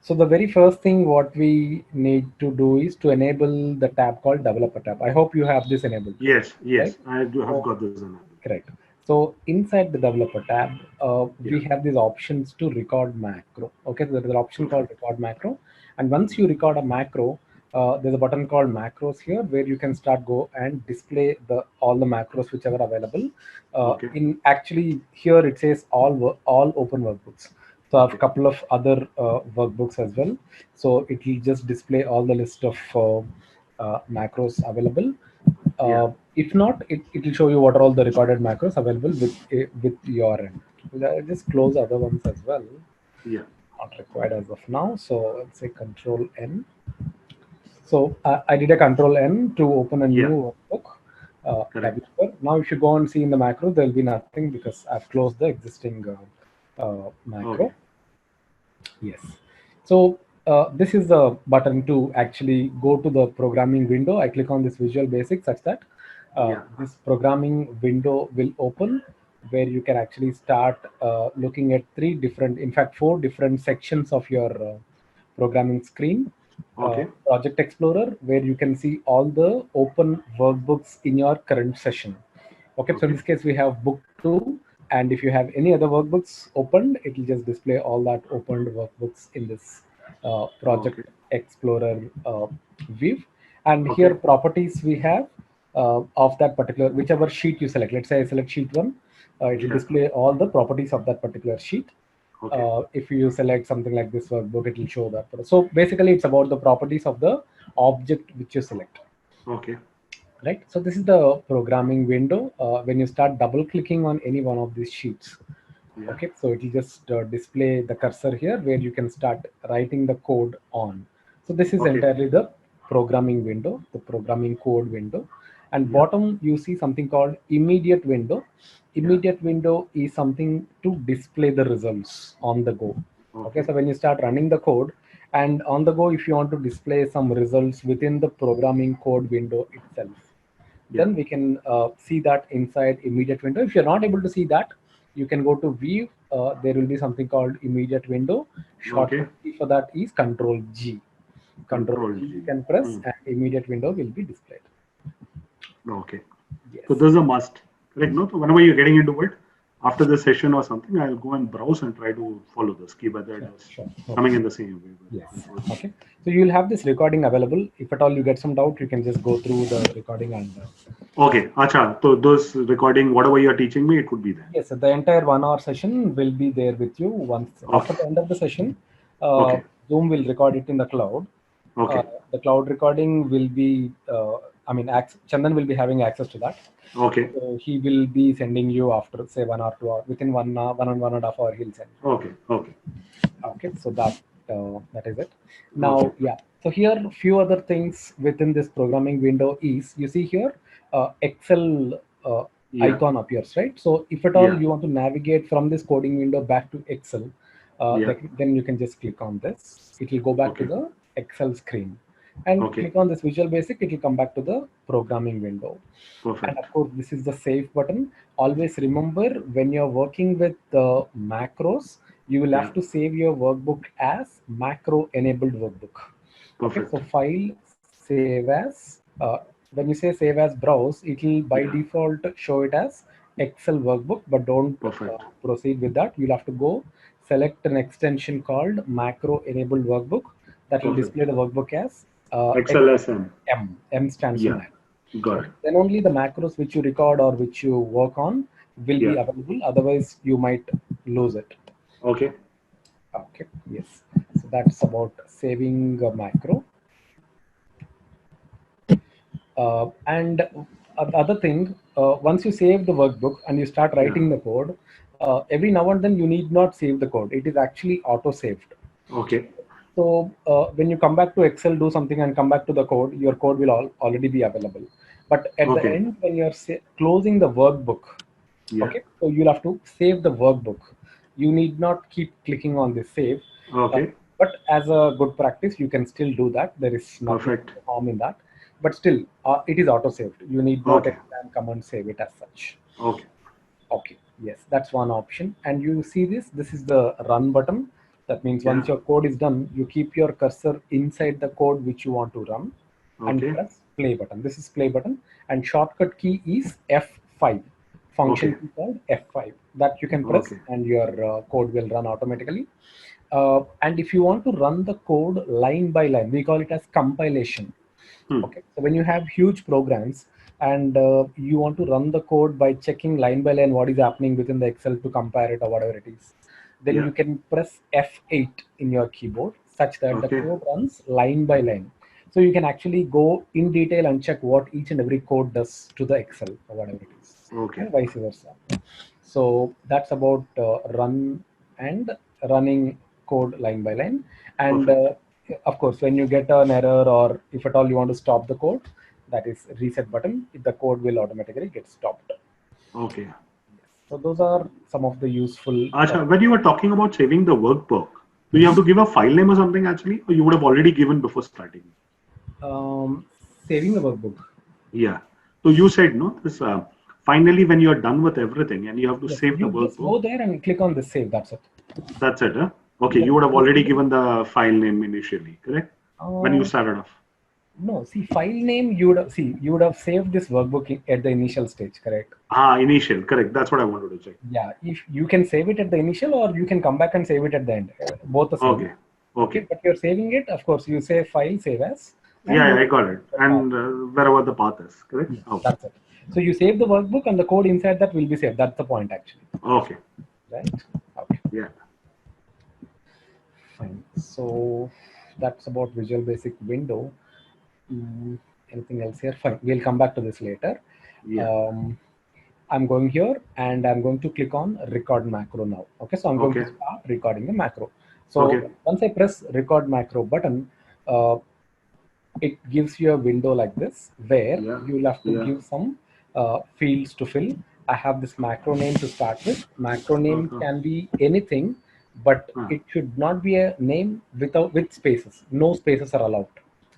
So the very first thing what we need to do is to enable the tab called Developer tab. I hope you have this enabled, Yes, right? yes, I do have So, got this enabled. correct. So inside the Developer tab, Yeah, we have these options to record macro. Okay, so there is an option called perfect. Record Macro, and once you record a macro, there's a button called Macros here where you can start go and display the all the macros which are available. Okay, In actually here it says all open workbooks. So I have a okay, couple of other workbooks as well. So it will just display all the list of macros available. yeah, If not, it will show you what are all the recorded macros available with your end. I'll just close other ones as well. yeah, Not required as of now. So let's say Control N. So I did a Control N to open a yeah, new workbook correct. developer. Now, if you go and see in the macro, there will be nothing because I've closed the existing macro. Okay, Yes. So this is the button to actually go to the programming window. I click on this Visual Basic such that yeah, this programming window will open where you can actually start looking at in fact, four different sections of your programming screen. okay, Project Explorer, where you can see all the open workbooks in your current session. Okay, so in okay, this case, we have book 2, and if you have any other workbooks opened, it will just display all that opened workbooks in this Project okay, Explorer view. And here, okay, properties we have of that particular, whichever sheet you select. Let's say I select sheet 1, it will yeah, display all the properties of that particular sheet. okay, If you select something like this workbook, it will show that. So basically, it's about the properties of the object which you select, okay, right? So this is the programming window. When you start double clicking on any one of these sheets, yeah, okay, so it will just display the cursor here where you can start writing the code on. So this is okay, entirely the programming window, the programming code window. And yeah, bottom, you see something called immediate window. yeah, Immediate window is something to display the results on the go. Okay, okay, so when you start running the code and on the go, if you want to display some results within the programming code window itself, yeah, then we can see that inside immediate window. If you're not able to see that, you can go to view. There will be something called immediate window. okay, Shortcut key for that is Control G. Control Control G you G. can press Hmm. and immediate window will be displayed. Okay. So Yes. this is a must. Correct. No, so whenever you're getting into it, after this session or something, I'll go and browse and try to follow this key whether it Sure, is sure. No coming in problem. the same way with Yes. Control G. Okay. So you'll have this recording available. If at all you get some doubt, you can just go through the recording and Okay, acha. So those recording, whatever you're teaching me, it would be there. yes, the entire 1 hour session will be there with you. Once after Okay, the end of the session, uh, okay, Zoom will record it in the cloud. Uh, okay, the cloud recording will be, I mean, Chandan will be having access to that. okay, So he will be sending you after say 1 hour, 2 hour, within 1 hour, 1.5 hour, he'll send. okay, okay, Okay, so that is it. okay. Now, yeah. So here, few other things within this programming window is you see here, Excel Yeah, icon appears, right? So if at all yeah, you want to navigate from this coding window back to Excel, yeah. then you can just click on this. It will go back to Okay, the Excel screen, and okay, click on this Visual Basic. It will come back to the programming window. And perfect. of course, this is the save button. Always remember when you're working with macros, you will Yeah, have to save your workbook as macro enabled workbook. Okay, so perfect. file save as, when you say save as browse, it will by Yeah, default show it as Excel workbook, but don't perfect. proceed with that. You'll have to go select an extension called macro enabled workbook that will Perfect. display the workbook as XLSM. M stands for Yeah, Mac. got Okay. it. Then only the macros which you record or which you work on will be Yeah, available. Otherwise, you might lose it. okay. Okay. Yes. So that's about saving a macro. And other thing, once you save the workbook and you start Yeah, writing the code, every now and then you need not save the code. It is actually auto saved. okay, So when you come back to Excel, do something and come back to the code, your code will already be available. But at the okay. end, when you're closing the workbook, Yeah, okay, so you'll have to save the workbook. You need not keep clicking on this save. Uh, okay. but as a good practice, you can still do that. There is nothing Perfect. harm in that. But still, it is auto saved. You need not Okay, anytime come and save it as such. okay. Okay, yes, that's one option. And you see this is the run button. That means once your code is done, you keep your cursor inside the code which you want to run and press play button. This is play button, and shortcut key is F5. Function key called F5 that you can press and your code will run automatically. And if you want to run the code line by line, we call it as compilation. Okay, so when you have huge programs and you want to run the code by checking line by line what is happening within the Excel to compare it or whatever it is, then you can press F8 in your keyboard such that the code runs line by line. So you can actually go in detail and check what each and every code does to the Excel or whatever it is, and vice versa. So that's about run and running code line by line. And of course, when you get an error or if at all you want to stop the code, that is reset button. The code will automatically get stopped. Okay. So those are some of the useful. When you were talking about saving the workbook, do you have to give a file name or something actually, or you would have already given before starting? Saving the workbook. Yeah. So you said no. This finally when you are done with everything and you have to save the workbook. Just go there and click on the save. That's it. That's it. Huh? Okay. You would have already given the file name initially, correct? When you started off. No, see, file name you would have saved this workbook at the initial stage, correct? Initial, correct. That's what I wanted to check. Yeah, if you can save it at the initial, or you can come back and save it at the end. Both the same. Okay. But you're saving it, of course. You say file, save as. Yeah, I got it. And wherever the path is, correct? Yeah, that's it. So you save the workbook, and the code inside that will be saved. That's the point, actually. Okay. Right. Okay. Yeah. Fine. So that's about Visual Basic window. Anything else here? Fine. We'll come back to this later. Yeah. I'm going here and I'm going to click on record macro now. Okay. So I'm going to start recording the macro. So once I press record macro button, it gives you a window like this where you'll have to give some fields to fill. I have this macro name to start with. Macro name can be anything, but it should not be a name with spaces. No spaces are allowed.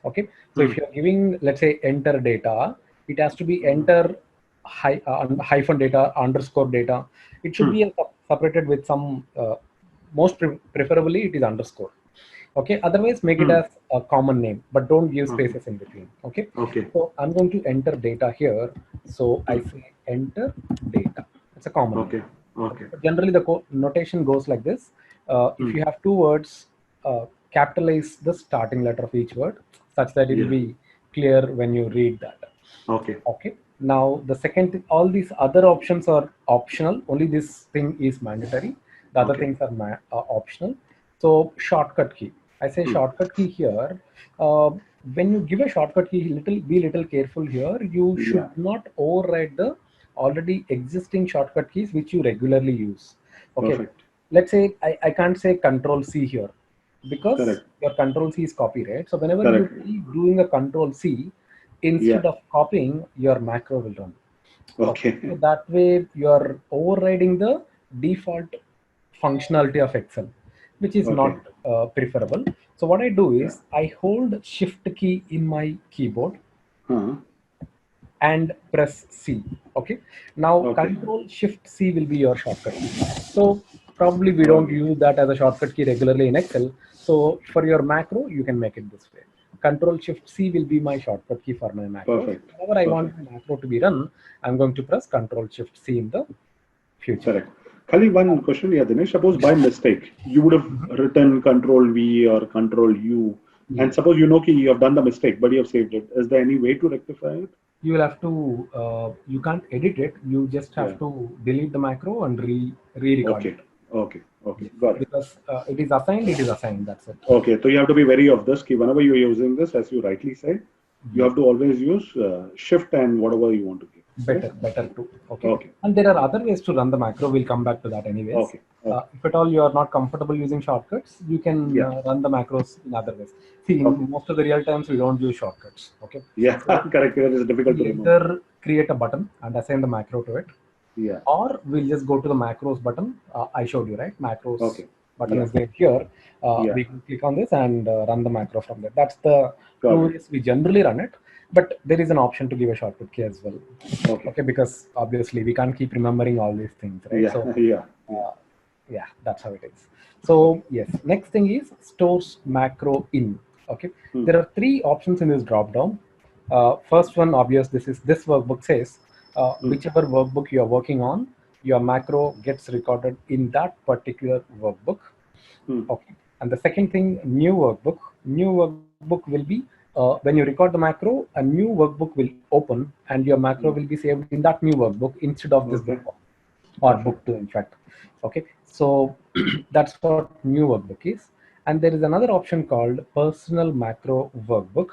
Okay, so if you're giving, let's say, enter data, it has to be enter hyphen data, underscore data. It should be separated with some, most preferably it is underscore. Okay, otherwise make it as a common name, but don't give spaces in between. Okay, so I'm going to enter data here. So I say enter data. It's a common name. But generally the notation goes like this. If you have two words, capitalize the starting letter of each word such that it will be clear when you read that. Okay. Now the second thing, all these other options are optional. Only this thing is mandatory. The other things are optional. So shortcut key. I say shortcut key here. When you give a shortcut key, be little careful here. You should not override the already existing shortcut keys which you regularly use. Okay. Let's say I can't say Control C here because your Control C is copy, right? So whenever you keep doing a Control C, instead of copying, your macro will run. Okay. So that way you're overriding the default functionality of Excel, which is not preferable. So what I do is I hold Shift key in my keyboard and press C. Okay. Now Control Shift C will be your shortcut key. So probably we don't use that as a shortcut key regularly in Excel. So for your macro, you can make it this way. Control Shift C will be my shortcut key for my macro. Whenever I want the macro to be run, I'm going to press Control Shift C in the future. Khali, one question here, Dinesh. Suppose by mistake, you would have written Control V or Control U, and suppose you know you have done the mistake, but you have saved it. Is there any way to rectify it? You will have to, you can't edit it. You just have to delete the macro and re-record it. Okay, got it. Because it is assigned, that's it. Okay, so you have to be wary of this. Whenever you are using this, as you rightly said, you have to always use shift and whatever you want to give. Better too. Okay. And there are other ways to run the macro. We'll come back to that anyways. If at all you are not comfortable using shortcuts, you can run the macros in other ways. See, in most of the real times, we don't use shortcuts. Okay. Yeah, correct. It is difficult to remember. Either create a button and assign the macro to it. Or we'll just go to the macros button. I showed you, right? Macros button is there here. We can click on this and run the macro from there. That's the two ways we generally run it. But there is an option to give a shortcut key as well. Okay, because obviously we can't keep remembering all these things, right? Yeah, that's how it is. So yes, next thing is stores macro in. Okay, there are three options in this drop down. First one, obvious. This workbook says whichever workbook you are working on, your macro gets recorded in that particular workbook. Okay, and the second thing, new workbook. New workbook will be when you record the macro, a new workbook will open, and your macro will be saved in that new workbook instead of this book one, or book two, in fact. Okay, so that's what new workbook is. And there is another option called personal macro workbook.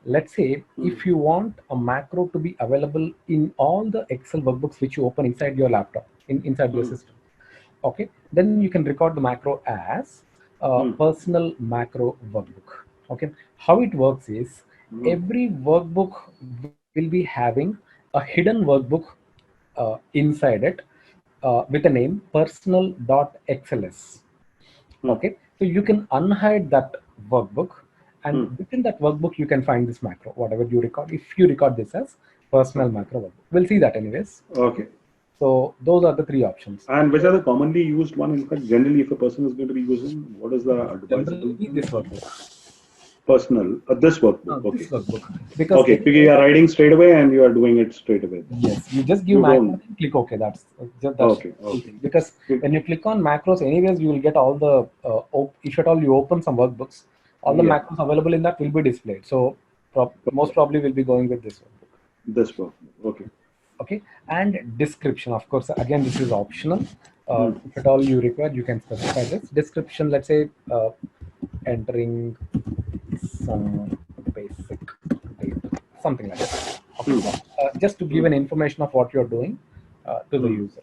Let's say if you want a macro to be available in all the Excel workbooks which you open inside your laptop, inside your system. Okay, then you can record the macro as personal macro workbook. Okay, how it works is every workbook will be having a hidden workbook inside it with a name personal.xls. Okay, so you can unhide that workbook, and within that workbook you can find this macro, whatever you record. If you record this as personal macro workbook, we'll see that anyways. Okay. So those are the three options. And which are the commonly used one? In fact, generally, if a person is going to be using, what is the advisable? This workbook. Personal, this workbook. Okay. This workbook. Because because you are writing straight away and you are doing it straight away. Yes, you just give macros and click OK. That's okay. Because when you click on macros, anyways, you will get all the if at all you open some workbooks, all the macros available in that will be displayed. So most probably we'll be going with this workbook. This workbook. Okay. Okay, and description, of course, again, this is optional. If at all you require, you can specify this description. Let's say entering some basic data, something like that. Okay. Just to give an information of what you're doing to the user.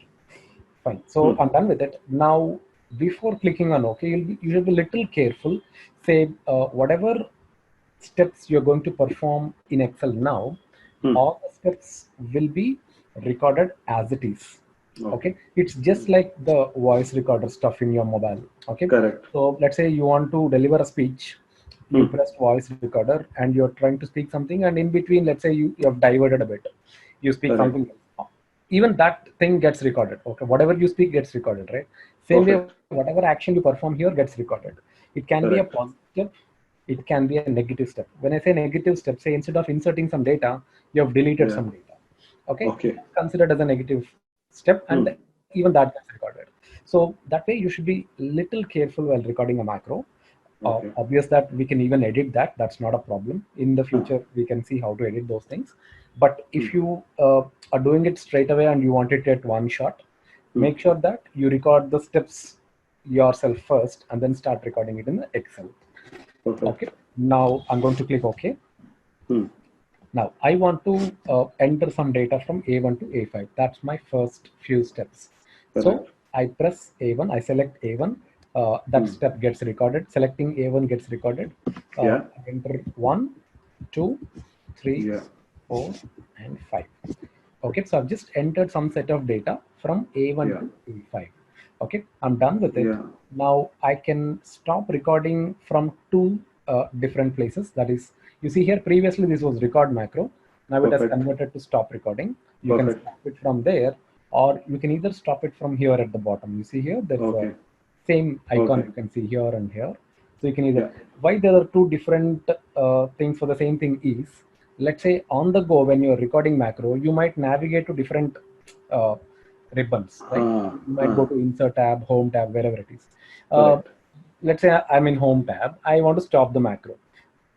Fine. So I'm done with it. Now, before clicking on OK, you should be a little careful. Say whatever steps you're going to perform in Excel now, all the steps will be recorded as it is. Okay, it's just like the voice recorder stuff in your mobile. Okay, correct. So let's say you want to deliver a speech, you press voice recorder and you're trying to speak something, and in between, let's say you have diverted a bit, you speak something, even that thing gets recorded. Okay, whatever you speak gets recorded, right? Same way, whatever action you perform here gets recorded. It can be a positive, it can be a negative step. When I say negative step, say instead of inserting some data, you have deleted some data. Okay, considered as a negative step, and even that gets recorded. So that way you should be little careful while recording a macro. Obvious that we can even edit that, that's not a problem. In the future we can see how to edit those things. But if you are doing it straight away and you want it at one shot, make sure that you record the steps yourself first and then start recording it in the Excel. Okay, now I'm going to click OK. Now I want to enter some data from A1 to A5. That's my first few steps. So I press A1, I select A1, that step gets recorded. Selecting A1 gets recorded. Enter 1, 2, 3, 4, and 5. Okay, so I've just entered some set of data from A1 to A5. Okay, I'm done with it. Now I can stop recording from two different places. That is, you see here previously this was record macro. Now it has converted to stop recording. You can stop it from there, or you can either stop it from here at the bottom. You see here there's a same icon you can see here and here. So you can either, why there are two different things for the same thing is, let's say on the go when you're recording macro, you might navigate to different ribbons, right? You might go to insert tab, home tab, wherever it is. Let's say I'm in home tab, I want to stop the macro.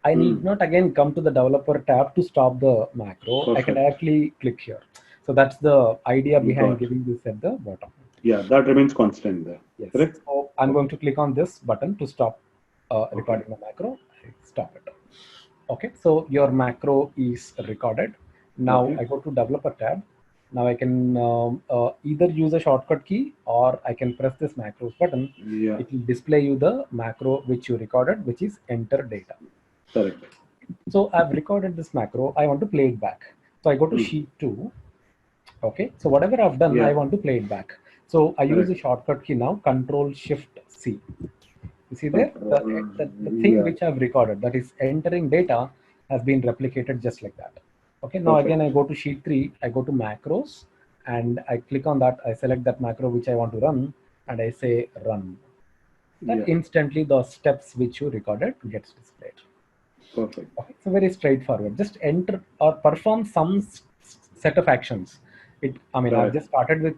I need not again come to the developer tab to stop the macro. I can actually click here. So that's the idea behind giving this at the bottom. Yeah, that remains constant there. Yes. Correct? So I'm going to click on this button to stop recording the macro. Stop it. Okay, so your macro is recorded. Now I go to developer tab. Now I can either use a shortcut key or I can press this macros button. It will display you the macro which you recorded, which is enter data. Correct. So I've recorded this macro. I want to play it back. So I go to sheet 2. Okay, so whatever I've done, I want to play it back. So I use the shortcut key now, Control Shift C. You see there, the thing which I've recorded, that is entering data, has been replicated just like that. Okay, now again I go to sheet 3, I go to macros, and I click on that. I select that macro which I want to run. and I say run, then instantly the steps which you recorded gets displayed. Perfect. Okay, so very straightforward. Just enter or perform some set of actions. I've just started with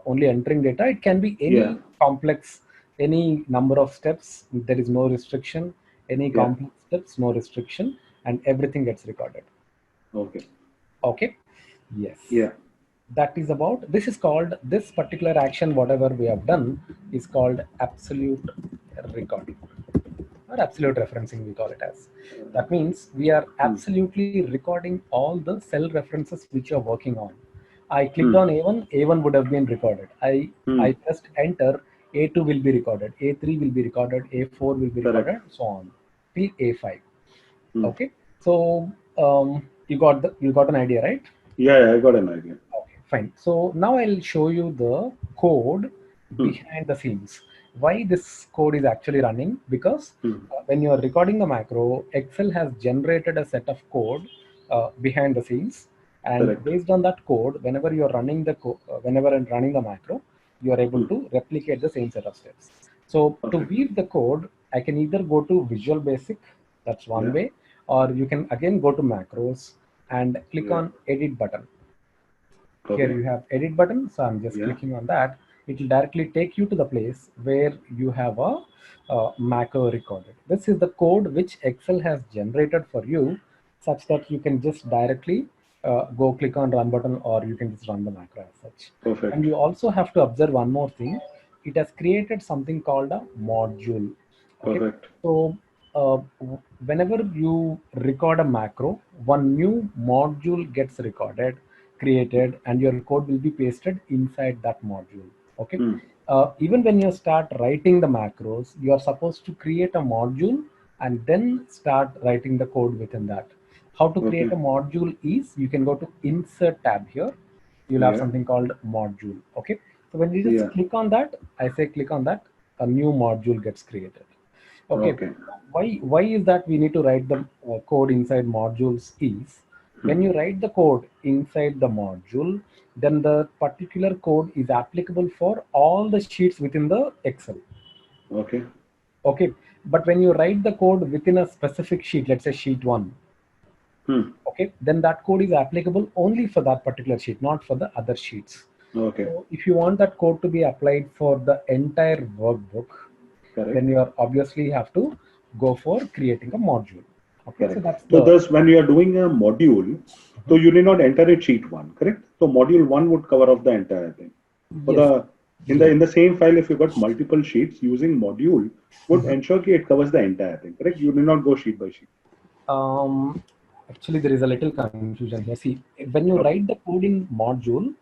only entering data. It can be any complex, any number of steps. There is no restriction. Any complex steps, no restriction, and everything gets recorded. Okay. Okay. Yes. Yeah. That is about. This is called, this particular action, whatever we have done, is called absolute recording, or absolute referencing, we call it as. That means we are absolutely recording all the cell references which you are working on. I clicked on A1, A1 would have been recorded. I pressed enter, A2 will be recorded, A3 will be recorded, A4 will be recorded, so on, till A5. Okay, so you got an idea, right? Yeah, I got an idea. Okay, fine. So now I'll show you the code behind the scenes. Why this code is actually running? Because when you are recording the macro, Excel has generated a set of code behind the scenes, and based on that code, whenever you are running the whenever I'm running the macro, you are able to replicate the same set of steps. So to view the code, I can either go to Visual Basic, that's one way, or you can again go to macros and click on Edit button. Here you have Edit button, so I'm just clicking on that. It will directly take you to the place where you have a macro recorded. This is the code which Excel has generated for you, such that you can just directly go click on Run button, or you can just run the macro as such. Perfect. And you also have to observe one more thing. It has created something called a module. Okay? Perfect. So whenever you record a macro, one new module gets recorded, created, and your code will be pasted inside that module. Okay. Even when you start writing the macros, you are supposed to create a module and then start writing the code within that. How to create a module is, you can go to Insert tab here. You'll have something called module. Okay. So when you just click on that, I say click on that, a new module gets created. Okay. Why is that we need to write the code inside modules is, when you write the code inside the module, then the particular code is applicable for all the sheets within the Excel. Okay. Okay. But when you write the code within a specific sheet, let's say sheet 1, okay, then that code is applicable only for that particular sheet, not for the other sheets. Okay. So if you want that code to be applied for the entire workbook, then you are obviously have to go for creating a module. Okay, so that's thus when you are doing a module, so you need not enter it sheet 1, correct? So module 1 would cover up the entire thing. For the in the same file, if you got multiple sheets, using module would ensure that it covers the entire thing, correct? You need not go sheet by sheet. Actually, there is a little confusion here. See, when you write the code in module,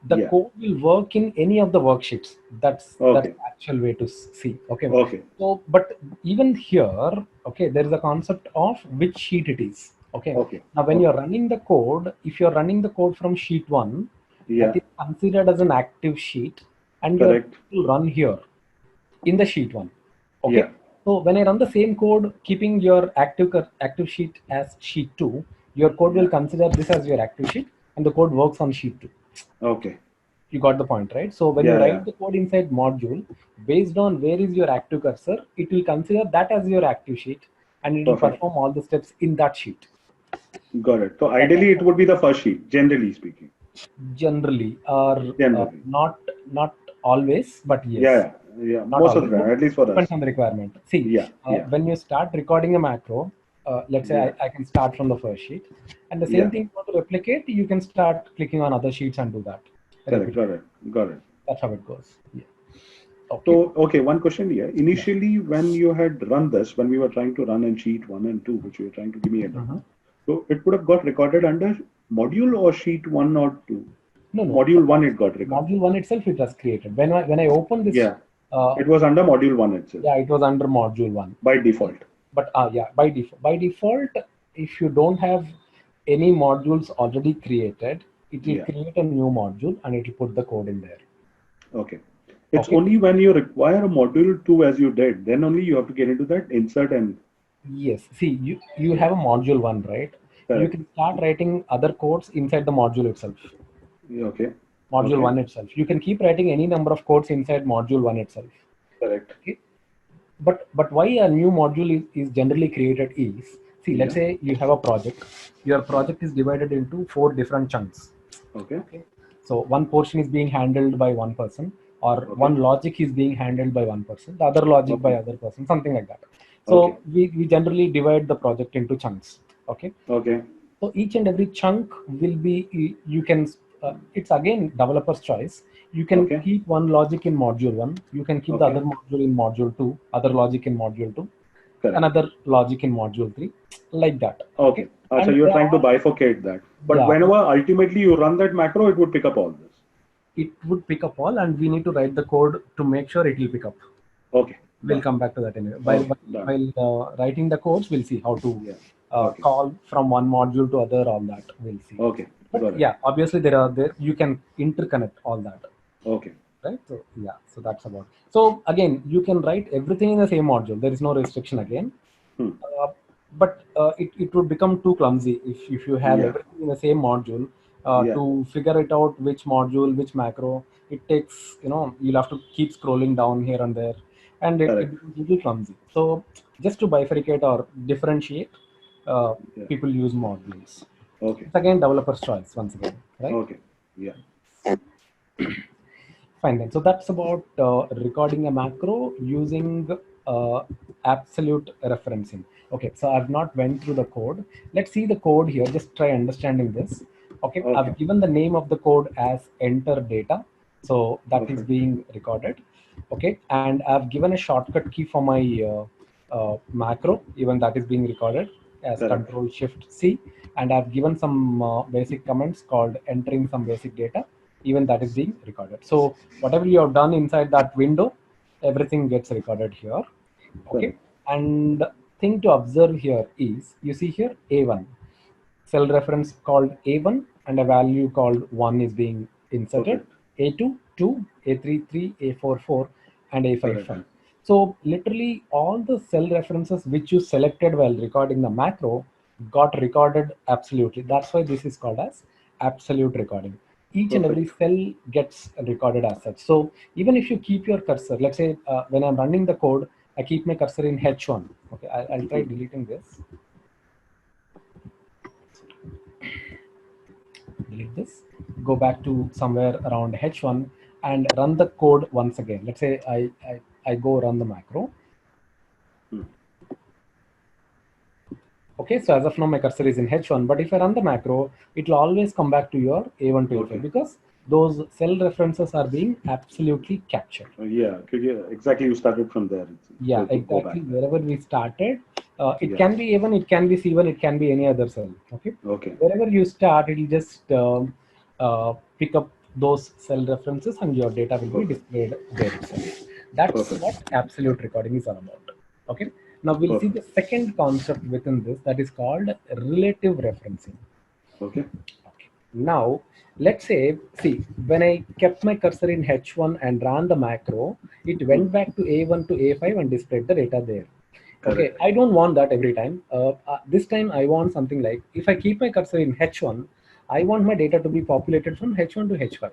the code will work in any of the worksheets. That's the actual way to see. Okay. So, but even here, okay, there is a concept of which sheet it is. Okay. Now, when you're running the code, if you're running the code from sheet 1, that is considered as an active sheet, and you're to run here in the sheet 1. Okay. So when I run the same code, keeping your active sheet as sheet 2, your code will consider this as your active sheet, and the code works on sheet 2. Okay. You got the point, right? So when you write the code inside module, based on where is your active cursor, it will consider that as your active sheet, and it will perform all the steps in that sheet. Got it. So ideally, it would be the first sheet, generally speaking. Generally, or not always, but yes. Yeah. Most of the time, at least for us. Depends on the requirement. See, when you start recording a macro, let's say I can start from the first sheet, and the same thing to replicate, you can start clicking on other sheets and do that. Got it. That's how it goes. So, one question here. Initially, when you had run this, when we were trying to run in sheet 1 and 2, which you were trying to give me a so it would have got recorded under module or sheet 1 or 2? No. Module 1 it got recorded. Module 1 itself it was created. When I opened this, it was under module 1 itself. Yeah, it was under module 1 by default. But by default, if you don't have any modules already created, it will create a new module and it will put the code in there. Okay. It's only when you require a module 2 as you did, then only you have to get into that insert and. Yes. See, you have a module 1, right? You can start writing other codes inside the module itself. Okay. module 1 itself. You can keep writing any number of codes inside module 1 itself. Correct. Okay. But why a new module is generally created is, see, let's say you have a project. Your project is divided into 4 different chunks. Okay. So one portion is being handled by one person, or one logic is being handled by one person, the other logic by other person, something like that. So we generally divide the project into chunks. Okay. So each and every chunk will be, you can, it's again developer's choice. You can keep one logic in module 1, you can keep the other module in module 2, other logic in module 2, another logic in module 3, like that. Okay. So you're trying to bifurcate that. But whenever ultimately you run that macro, it would pick up all this. It would pick up all, and we need to write the code to make sure it will pick up. Okay. We'll come back to that anyway. While writing the codes, we'll see how to call from one module to other, all that we'll see. Okay. But yeah, obviously there you can interconnect all that. Okay. Right. So yeah, so that's about. So again, you can write everything in the same module. There is no restriction again. But it would become too clumsy if you have everything in the same module. To figure it out, which module, which macro, it takes, you'll have to keep scrolling down here and there, and it becomes a little clumsy. So just to bifurcate or differentiate, people use modules. Okay. It's again developer's choice once again, right? Okay. Yeah. Fine then. So that's about recording a macro using absolute referencing. Okay, so I've not went through the code. Let's see the code here. Just try understanding this. Okay, I've given the name of the code as enter data. So that is being recorded. Okay, and I've given a shortcut key for my macro, even that is being recorded as Control-Shift-C. And I've given some basic comments called entering some basic data, even that is being recorded. So whatever you have done inside that window, everything gets recorded here. Okay, and thing to observe here is, you see here A1, cell reference called A1 and a value called 1 is being inserted. A2, 2, A3, 3, A4, 4, and A5, 5. So literally all the cell references which you selected while recording the macro got recorded absolutely. That's why this is called as absolute recording. Each and every cell gets recorded as such. So even if you keep your cursor, let's say when I'm running the code, I keep my cursor in H1. Okay, I'll try deleting this. Delete this. Go back to somewhere around H1 and run the code once again. Let's say I go run the macro. Okay, so as of now my cursor is in H1, but if I run the macro, it will always come back to your A1 to A5 because those cell references are being absolutely captured. Exactly. You started from there. Yeah, exactly. Wherever we started, it can be A1, it can be C1, it can be any other cell. Okay. Wherever you start, it will just pick up those cell references and your data will be displayed there itself. That's what absolute recording is all about. Okay. Now we'll see the second concept within this, that is called relative referencing. Okay. Now let's say, see, when I kept my cursor in H1 and ran the macro, it went back to A1 to A5 and displayed the data there. Okay, I don't want that every time. This time I want something like, if I keep my cursor in H1, I want my data to be populated from H1 to H5.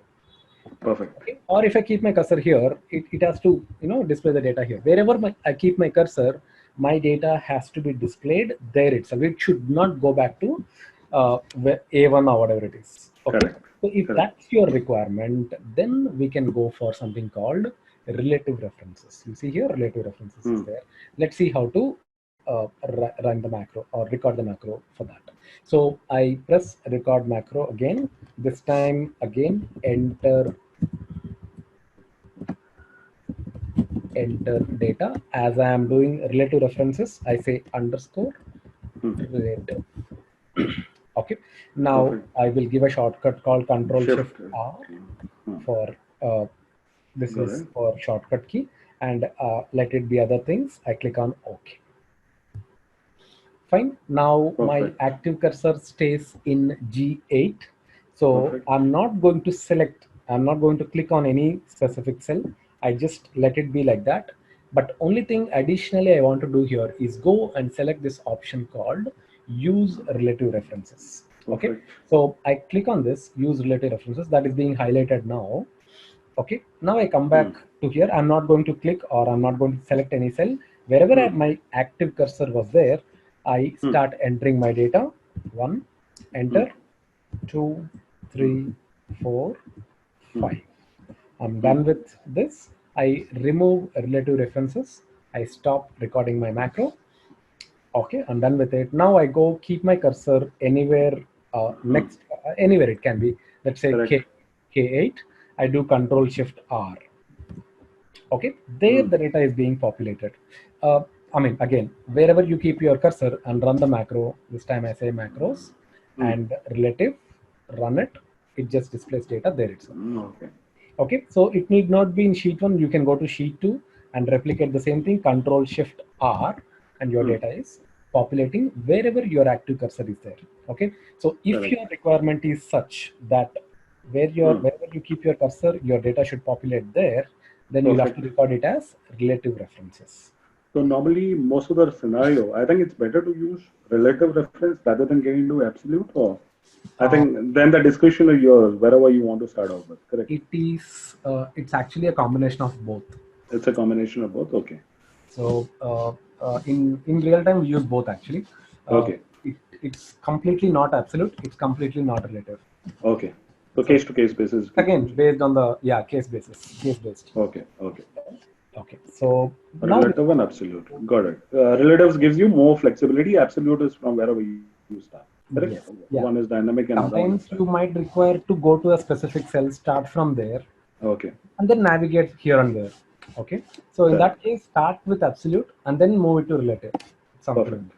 Perfect. Okay? Or if I keep my cursor here, it has to display the data here. Wherever I keep my cursor, my data has to be displayed there itself. It should not go back to A1 or whatever it is. Okay. So if that's your requirement, then we can go for something called relative references. You see here, relative references is there. Let's see how to run the macro or record the macro for that. So I press record macro again. This time again, enter data. As I am doing relative references, I say underscore relative. Okay. Now I will give a shortcut called Control-Shift-R for this is for shortcut key, and let it be other things. I click on OK. Fine. Now my active cursor stays in G8. So I'm not going to select, I'm not going to click on any specific cell. I just let it be like that. But only thing additionally I want to do here is go and select this option called use relative references. Okay, so I click on this, use relative references, that is being highlighted now. Okay, now I come back to here. I'm not going to click or I'm not going to select any cell. Wherever my active cursor was there, I start entering my data. 1, enter, 2, 3, 4, 5. I'm done with this. I remove relative references. I stop recording my macro. Okay, I'm done with it. Now I go keep my cursor anywhere next, anywhere it can be. Let's say K8. I do Control Shift R. Okay, there the data is being populated. I mean, again, wherever you keep your cursor and run the macro, this time I say macros and relative, run it, it just displays data there itself. Okay, so it need not be in sheet 1, you can go to sheet 2 and replicate the same thing, Control Shift R, and your data is populating wherever your active cursor is there. Okay, so if your requirement is such that wherever you keep your cursor, your data should populate there, then you'll have to record it as relative references. So normally, most of the scenario, I think it's better to use relative reference rather than getting into absolute, or I think then the discussion is yours, wherever you want to start off with, correct? It is, it's actually a combination of both. It's a combination of both, okay. So in real time, we use both actually. It's completely not absolute, it's completely not relative. Okay. So case to case basis. Again, based on the, case based. Okay. Okay, so relative and absolute. Got it. Relatives gives you more flexibility. Absolute is from wherever you start. Correct? Yes. Yeah. One is dynamic and sometimes you might require to go to a specific cell, start from there. Okay. And then navigate here and there. Okay. So in that case, start with absolute and then move it to relative. Something.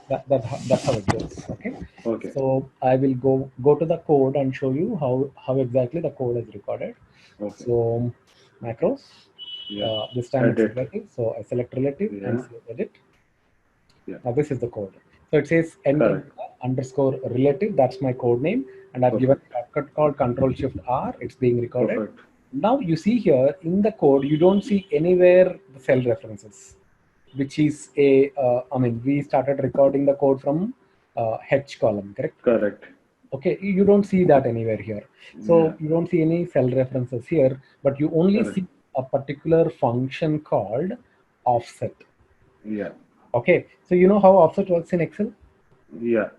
That's how it goes. Okay. Okay. So I will go to the code and show you how exactly the code is recorded. Okay. So macros. Yeah. This time it's relative. So I select relative and say edit. Yeah. Now this is the code. So it says enter underscore relative. That's my code name, and I've given a shortcut called Control Shift R. It's being recorded. Perfect. Now you see here in the code, you don't see anywhere the cell references, which is a. I mean, we started recording the code from H column, correct? Correct. Okay, you don't see that anywhere here. So you don't see any cell references here, but you only see a particular function called offset. Yeah. Okay, so you know how offset works in Excel? Yeah.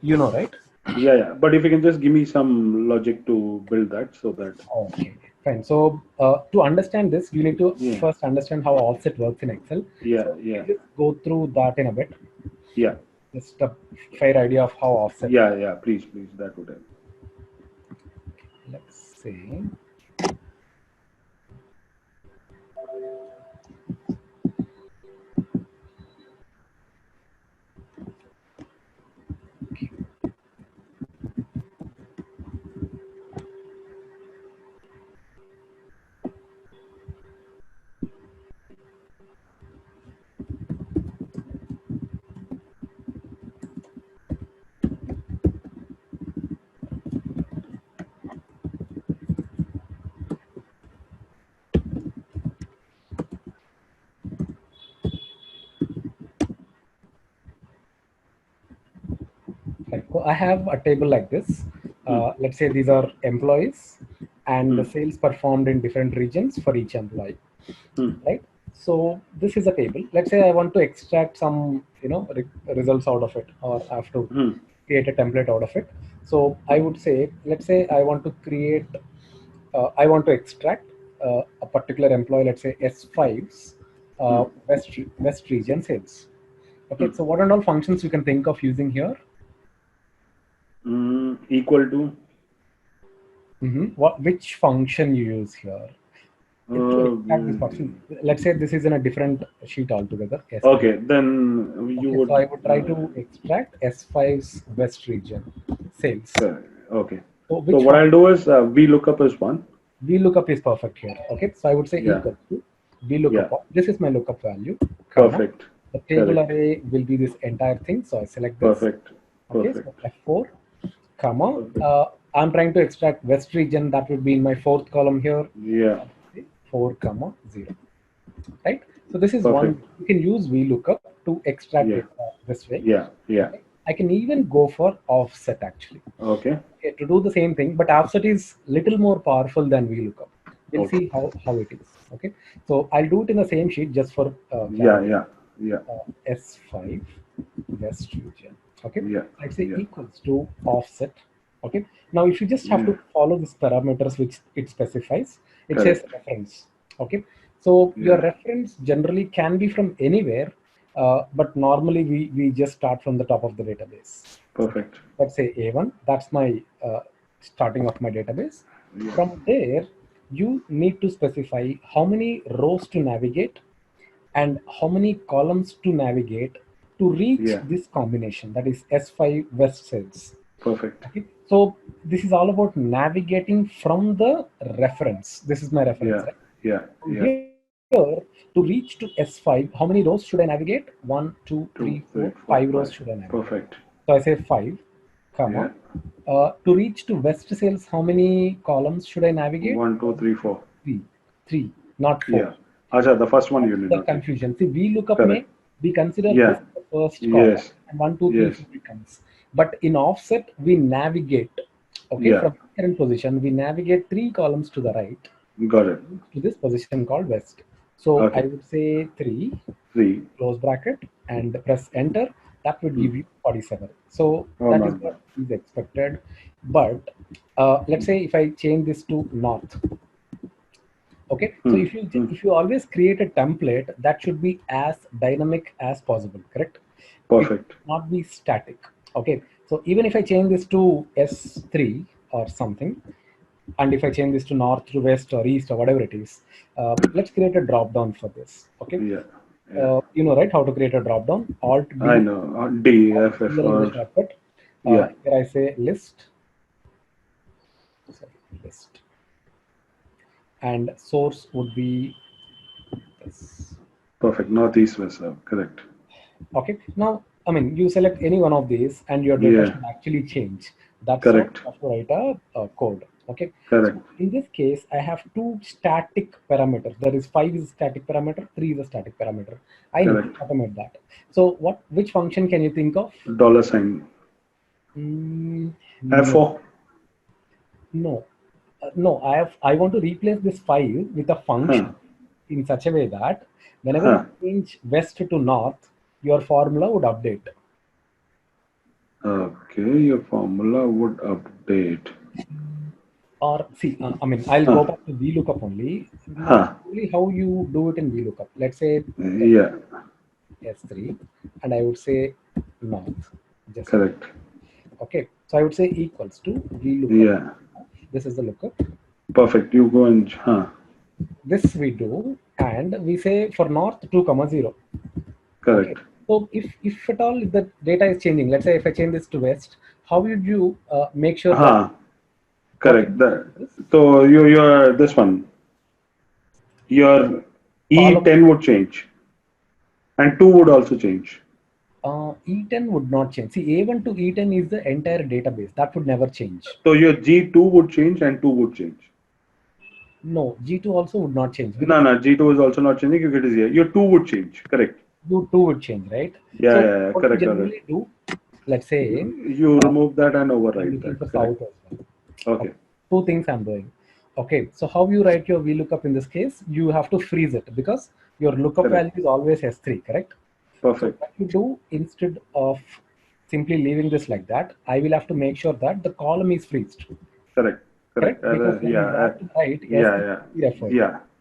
You know, right? Yeah. But if you can just give me some logic to build that so that. Okay, fine. So to understand this, you need to first understand how offset works in Excel. Yeah. So just go through that in a bit. Yeah. Just a fair idea of how offset. Yeah. Please. That would help. Let's see. So I have a table like this. Let's say these are employees and the sales performed in different regions for each employee, right? So this is a table. Let's say I want to extract some, results out of it, or I have to create a template out of it. So I would say, let's say I want to create, I want to extract a particular employee, let's say S5's West region sales. Okay, so what and all functions you can think of using here? Equal to. Which function you use here? Let's say this is in a different sheet altogether. S5. Okay, then you would. So I would try to extract S5's West region sales. Okay. So what I'll do is VLOOKUP is one. VLOOKUP is perfect here. Okay, so I would say equal to VLOOKUP. This is my lookup value. Perfect. The table array will be this entire thing. So I select this. Perfect. Okay, so F4, comma. I'm trying to extract West region. That would be in my fourth column here. Yeah. 4, 0. Right. So this is one. You can use VLOOKUP to extract it this way. Yeah. Okay? I can even go for offset actually. Okay. To do the same thing, but offset is little more powerful than VLOOKUP. We'll see how it is. Okay, so I'll do it in the same sheet just for clarity. S5 West region. Okay, I'd say equals to offset. Okay, now if you just have to follow these parameters which it specifies, it says reference. Okay, so your reference generally can be from anywhere, but normally we just start from the top of the database. Perfect. Let's say A1, that's my starting of my database. From there, you need to specify how many rows to navigate and how many columns to navigate to reach this combination, that is S5 West cells. Perfect. Okay. So this is all about navigating from the reference. This is my reference. Right? Here, to reach to S5, how many rows should I navigate? 1, 2, 3, 4, 5 rows should I navigate? Perfect. So I say 5, comma. To reach to West sales, how many columns should I navigate? 1, 2, 3, 4. 3, not 4. Yeah. Acha, the first one you need. The confusion. See, VLOOKUP may be considered this the first column, and 1, 2, 3, 4 becomes. But in offset, we navigate. Okay, from current position, we navigate 3 columns to the right. Got it. To this position called West. So I would say 3, close bracket, and press enter. That would give you 47. So that is what is expected. But let's say if I change this to north. Okay, so if you always create a template, that should be as dynamic as possible, correct? Perfect. It should not be static. Okay, so even if I change this to S3 or something, and if I change this to north to west or east or whatever it is, let's create a drop down for this. Okay. You know, right, how to create a drop down? Alt D. I know. D, F, F, shortcut. Here I say list. Sorry, list. And source would be this. Perfect. Northeast, west, correct. Okay. Now, I mean, you select any one of these, and your data should actually change. That's correct. How you have to write a code. Okay. Correct. So in this case, I have 2 static parameters. There is 5 is a static parameter, 3 is a static parameter. I need to automate that. So which function can you think of? $sign. F4. No. No, I want to replace this 5 with a function in such a way that whenever you change west to north, your formula would update. Okay, your formula would update. Or see, I mean, I'll go back to VLOOKUP only. Only how you do it in VLOOKUP. Let's say S3, and I would say north. Just correct. Okay, so I would say equals to VLOOKUP. This is the lookup. Perfect. You go and this we do, and we say for north 2, 0. Correct. Okay. So if at all the data is changing, let's say if I change this to west, how would you make sure that? Correct. So your this one, your E10 would change, and 2 would also change. E10 would not change. See, A1 to E10 is the entire database. That would never change. So your G2 would change and 2 would change. No, G2 also would not change. No, G2 is also not changing. It is here. Your 2 would change. Correct. Your 2 would change, right? Yeah, what correct. You generally do, let's say you remove that and overwrite that. South as well. Okay. 2 things I'm doing. Okay, so how you write your VLOOKUP in this case? You have to freeze it because your lookup value is always S3, correct? Perfect. So what you do, instead of simply leaving this like that, I will have to make sure that the column is freezed. Correct. Because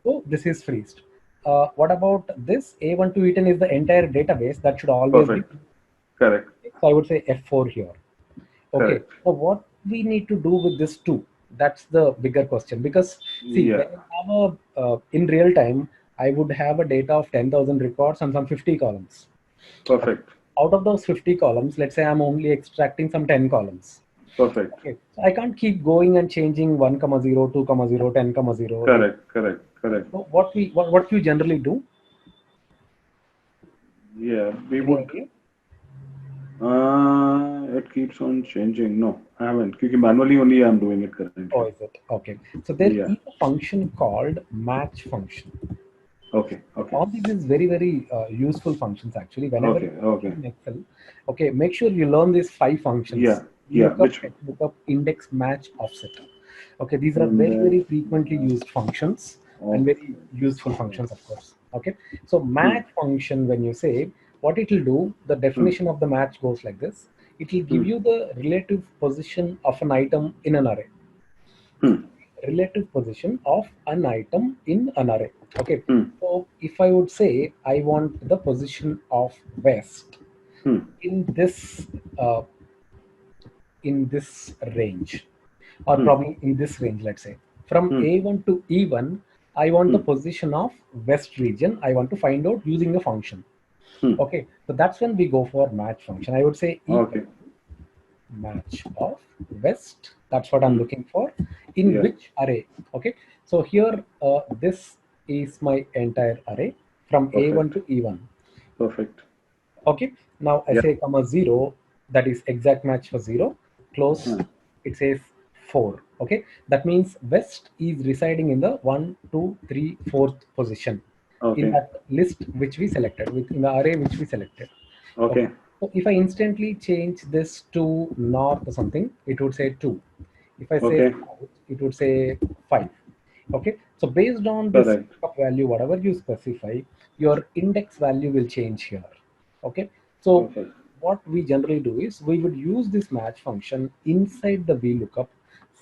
so this is freezed. What about this? A1 to E10 is the entire database. That should always be correct. So I would say F4 here. Okay. So what we need to do with this 2? That's the bigger question, because see, when I have in real time, I would have a data of 10,000 records and some 50 columns. Perfect. Out of those 50 columns, let's say I'm only extracting some 10 columns. Perfect. Okay. So I can't keep going and changing 1, 0, 2, 0, 10, 0. Correct. So what you generally do? Yeah, we would. It keeps on changing. No, I haven't. Because manually only I'm doing it currently. Oh, is it? Okay. So there is a function called match function. Okay. Okay. All these is very useful functions actually. Whenever Okay. Okay. in Excel, okay, make sure you learn these 5 functions: Yeah. Yeah. lookup, Which lookup, index, match, offset. Okay, these are index very frequently used functions and very offset. useful functions, of course. Okay, so match function, when you say, what it will do, the definition of the match goes like this: it will give you the relative position of an item in an array. Relative position of an item in an array. Okay, so if I would say I want the position of West in uh, this range, or probably in this range, let's say from A1 to E1, I want the position of West region. I want to find out using a function. Okay, so that's when we go for match function. I would say equal Okay. match of West. That's what I'm looking for. In Yeah. which array? Okay, so here this is my entire array from A1 Perfect. to E1. Perfect. Okay, now I Yeah. say comma 0, that is exact match for 0, close, it says 4. Okay, that means West is residing in the 1, 2, 3, 4th position in Okay. that list which we selected, in the array which we selected. Okay, Okay. so if I instantly change this to north or something, it would say 2. If I say Okay. south, it would say 5. Okay, so based on this Correct. value, whatever you specify, your index value will change here. Okay, so Perfect. what we generally do is we would use this match function inside the VLOOKUP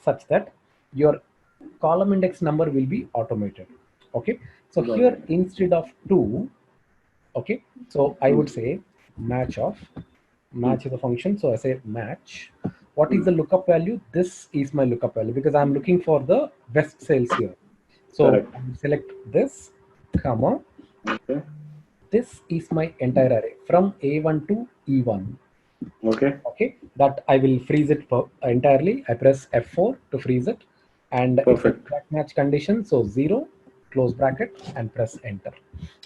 such that your column index number will be automated. Okay, so Got here it. instead of 2, okay, so I would say match of, match is a function, so I say match. What is the lookup value? This is my lookup value because I'm looking for the West sales here. So Correct. I will select this, comma, Okay. this is my entire array from A1 to E1. Okay. Okay, that I will freeze it entirely. I press F4 to freeze it, and it's an Perfect. exact match condition, so 0, close bracket, and press enter.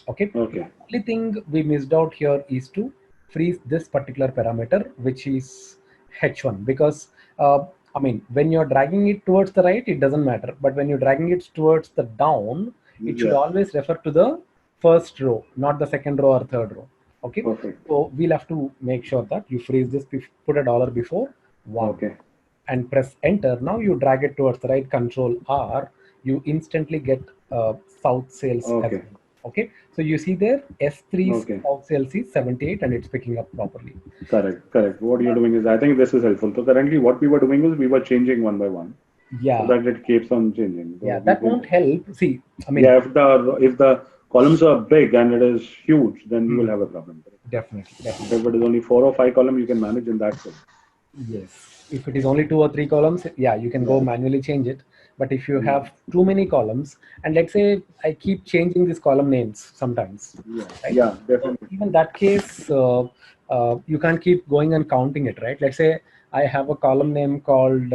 Okay, the Okay. only thing we missed out here is to freeze this particular parameter, which is H1, because I mean, when you're dragging it towards the right, it doesn't matter, but when you're dragging it towards the down, it should Yeah. always refer to the first row, not the second row or third row. Okay, Perfect. so we'll have to make sure that you freeze this, put a dollar before 1 Okay. and press enter. Now you drag it towards the right, control R, you instantly get south sales as Okay. well. Okay, so you see there S3 Okay. south sales is 78 and it's picking up properly. Correct. Correct. What you're doing is, I think this is helpful. So currently, what we were doing is we were changing one by one, so Yeah, that it keeps on changing. yeah, So we that did. won't help. See, I mean, Yeah. If the columns are big and it is huge, then you will have a problem. definitely, If definitely. it is only 4 or 5 column, you can manage in that way. Yes, if it is only 2 or 3 columns, yeah, you can go Yeah. manually change it. But if you Yeah. have too many columns, and let's say I keep changing these column names sometimes, Yeah. right? Yeah. So Definitely. even that case, you can't keep going and counting it, right? Let's say I have a column name called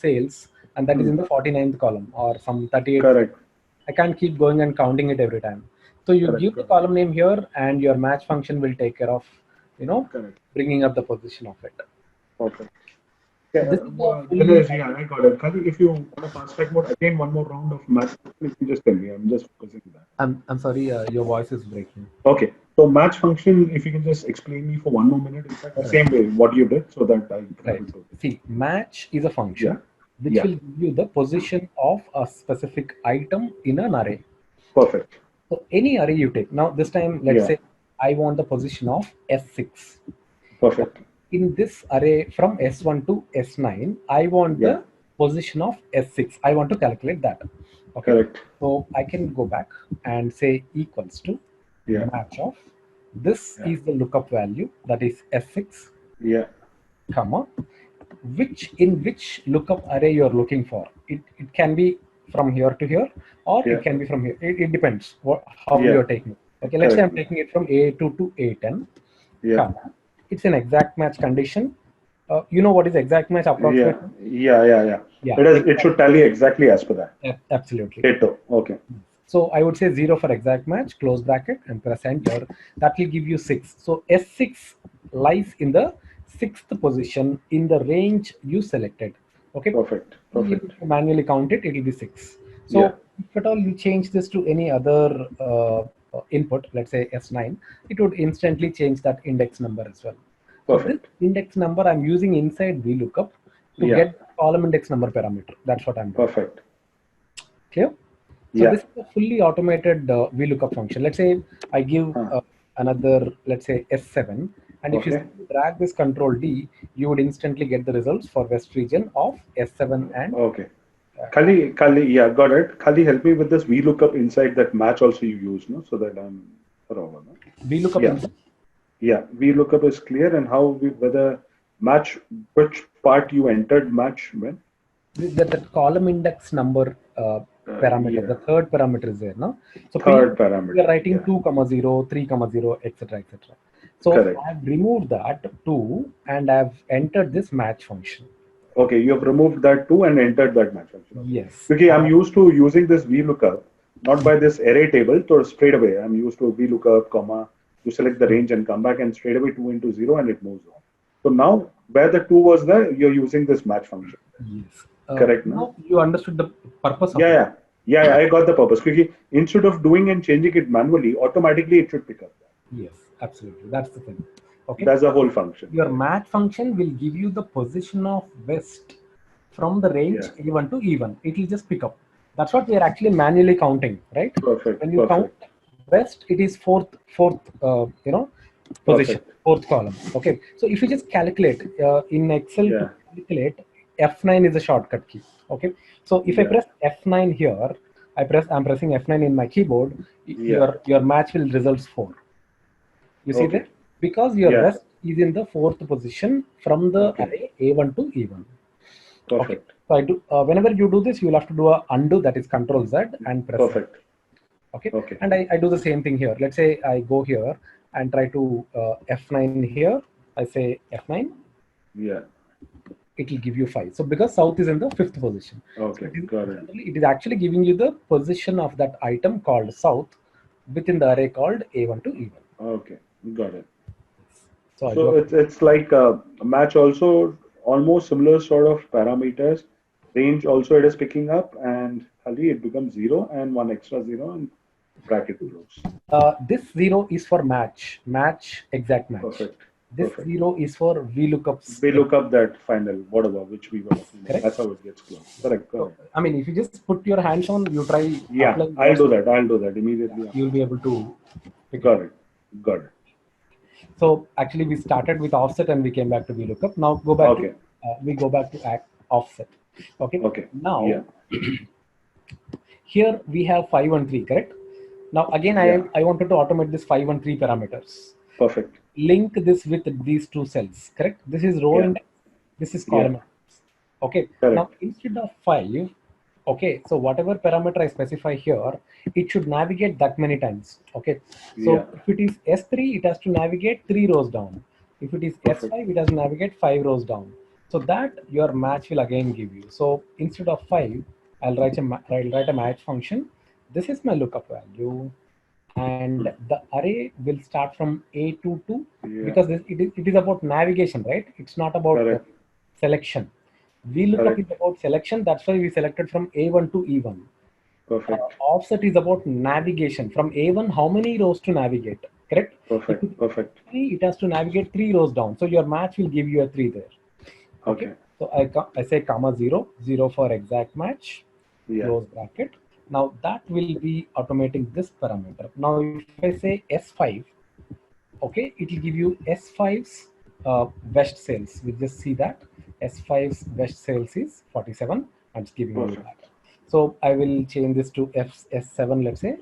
sales, and that is in the 49th column or some 38th column. Correct. I can't keep going and counting it every time. So you Correct. give the column name here, and your match function will take care of, you know, Correct. bringing up the position of it. Perfect. So Yeah, this is a fully. Dinesh, yeah, I got it. Kali, if you want a fast track mode, again, one more round of match, you can just tell me. I'm just focusing on that. I'm sorry, your voice is breaking. Okay. So match function, if you can just explain me for 1 more minute, in fact, the Right. same way what you did, so that I grab Right. it totally. See, match is a Yeah. function which Yeah. will give you the position of a specific item in an array. Perfect. So any array you take. Now this time, let's Yeah. say I want the position of S6. Perfect. Okay. In this array from S1 to S9, I want Yeah. the position of S6. I want to calculate that. Okay. Correct. So I can go back and say equals to Yeah. match of. This Yeah. is the lookup value, that is S6, Yeah. comma, which lookup array you're looking for. It can be from here to here, or it Yeah. can be from here. It depends how Yeah. you're taking it. Okay, let's say Correct. I'm taking it from A2 to A10, Yeah. comma. It's an exact match condition. You know what is exact match Yeah. approximately? Yeah. Yeah. Yeah. Yeah, It is. It exact. should tally exactly as per that. Absolutely. Keto. Okay. So I would say 0 for exact match, close bracket, and press enter. That will give you 6. So S6 lies in the 6th position in the range you selected. Okay. Perfect. If Perfect. you manually count it, it will be 6. So if at all you change this to any other input, let's say S9, it would instantly change that index number as well. So this index number I'm using inside VLOOKUP to get column index number parameter. That's what I'm doing. Perfect. Clear? So this is a fully automated VLOOKUP function. Let's say I give another, let's say S7, and if you drag this Control D, you would instantly get the results for West region of S7 and. Okay. Kali, yeah, got it. Kali, help me with this VLOOKUP inside that match also you use, no? So that I'm wrong. No? VLOOKUP inside? Yeah, VLOOKUP is clear, and how whether match, which part you entered match when? The column index number parameter, the third parameter is there, no? So third parameter. We are writing 2,0, 3,0, etc., etc. So I've removed that 2 and I've entered this match function. Okay, you have removed that 2 and entered that match function. Yes. Okay, I'm used to using this VLOOKUP, not by this array table, so straight away I'm used to VLOOKUP, comma, you select the range and come back and straight away 2 into 0 and it moves on. So now where the 2 was there, you're using this match function. Yes. Correct. Now you understood the purpose of it. Yeah, I got the purpose. Because instead of doing and changing it manually, automatically it should pick up that. Yes, absolutely. That's the thing. Okay. That's the whole function. Your match function will give you the position of West from the range A1 to E1. It will just pick up. That's what we are actually manually counting, right? Perfect. When you count West, it is fourth position, fourth column. Okay. So if you just calculate in Excel to calculate, F9 is a shortcut key. Okay. So if I press F9 here, I'm pressing F9 in my keyboard. Your match will results 4. You see that? Because your West is in the 4th position from the array A1 to E1. Perfect. So I do whenever you do this, you will have to do a undo, that is Control Z and press. Perfect. Okay. And I do the same thing here. Let's say I go here and try to F9 here. I say F9. Yeah. It will give you 5. So because South is in the 5th position. Okay. So got it. It is actually giving you the position of that item called South within the array called A1 to E1. Okay. Got it. So it's like a match also, almost similar sort of parameters. Range also it is picking up, and Kali it becomes 0 and 1 extra 0 and bracket close. This 0 is for match, exact match. Perfect. This 0 is for VLOOKUPs. VLOOKUP that final, whatever, which we were. That's how it gets closed. Correct. I mean, if you just put your hands on, you try. Yeah, I'll do that immediately. You'll be able to. Got it. So actually, we started with offset and we came back to VLOOKUP. Now go back. We go back to offset. Okay. Now here we have 5 and 3. Correct. Now again, I wanted to automate this 5 and 3 parameters. Perfect. Link this with these 2 cells. Correct. This is row index. This is column index. Okay. Correct. Now instead of 5. Okay, so whatever parameter I specify here, it should navigate that many times. Okay, so if it is S3, it has to navigate 3 rows down. If it is S5, it has to navigate 5 rows down. So that your match will again give you. So instead of 5, I'll write a match function. This is my lookup value, and the array will start from A to 2 because it is about navigation, right? It's not about selection. VLOOKUP is about selection. That's why we selected from A1 to E1. Perfect. Offset is about navigation. From A1, how many rows to navigate? Correct? Perfect. It has to navigate 3 rows down. So your match will give you a 3 there. Okay. So I say comma 0, 0 for exact match. Close bracket. Now that will be automating this parameter. Now if I say S5, okay, it will give you S5's West sales. We just see that. S5's West sales is 47. I'm just giving you that. So I will change this to S7, let's say.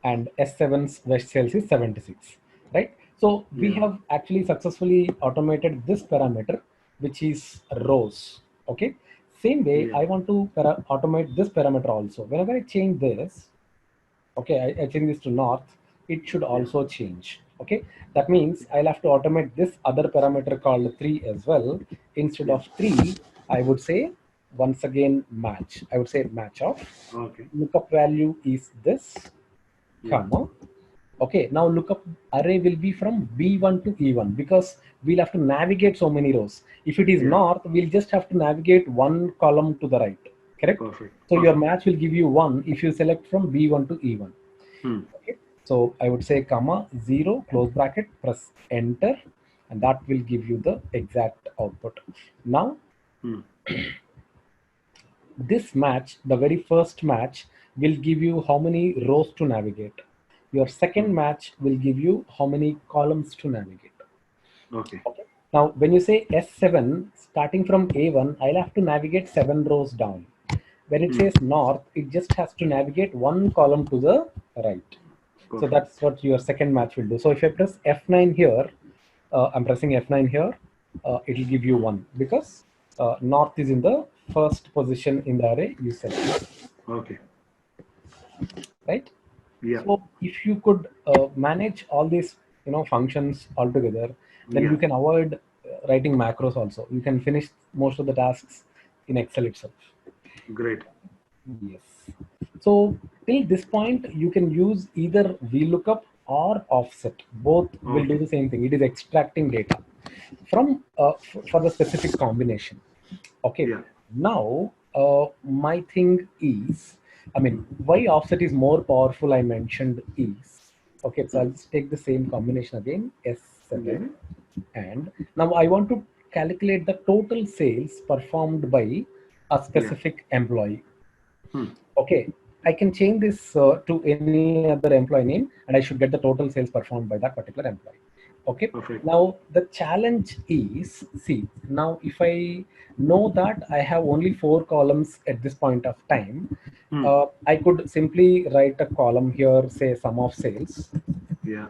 And S7's West sales is 76, right? So we have actually successfully automated this parameter, which is rows. Okay. Same way, I want to automate this parameter also. Whenever I change this, okay, I change this to north, it should also change. Okay, that means I'll have to automate this other parameter called 3 as well. Instead of 3, I would say once again match. I would say match of. Lookup value is this, comma. Okay, now lookup array will be from B1 to E1 because we'll have to navigate so many rows. If it is north, we'll just have to navigate 1 column to the right. correct? Perfect. So your match will give you 1 if you select from B1 to E1. Okay? So I would say comma 0 close bracket, press enter, and that will give you the exact output. Now this match, the very first match, will give you how many rows to navigate. Your second match will give you how many columns to navigate. Okay. Now, when you say S7, starting from A1, I'll have to navigate 7 rows down. When it says north, it just has to navigate 1 column to the right. Perfect. So that's what your second match will do. So if I press F9 here, I'm pressing F9 here, it will give you 1 because north is in the first position in the array you select. Okay. Right? Yeah. So if you could manage all these functions all together, then you can avoid writing macros also. You can finish most of the tasks in Excel itself. Great. Yes. So till this point, you can use either VLOOKUP or offset. Both will do the same thing. It is extracting data from for the specific combination. Okay. Yeah. Now, my thing is, I mean, why offset is more powerful, I mentioned is, okay, so I'll just take the same combination again, S7, and now I want to calculate the total sales performed by a specific employee. Okay, I can change this to any other employee name, and I should get the total sales performed by that particular employee. Okay. Perfect. Now the challenge is, see, now if I know that I have only 4 columns at this point of time, I could simply write a column here, say sum of sales. Yeah.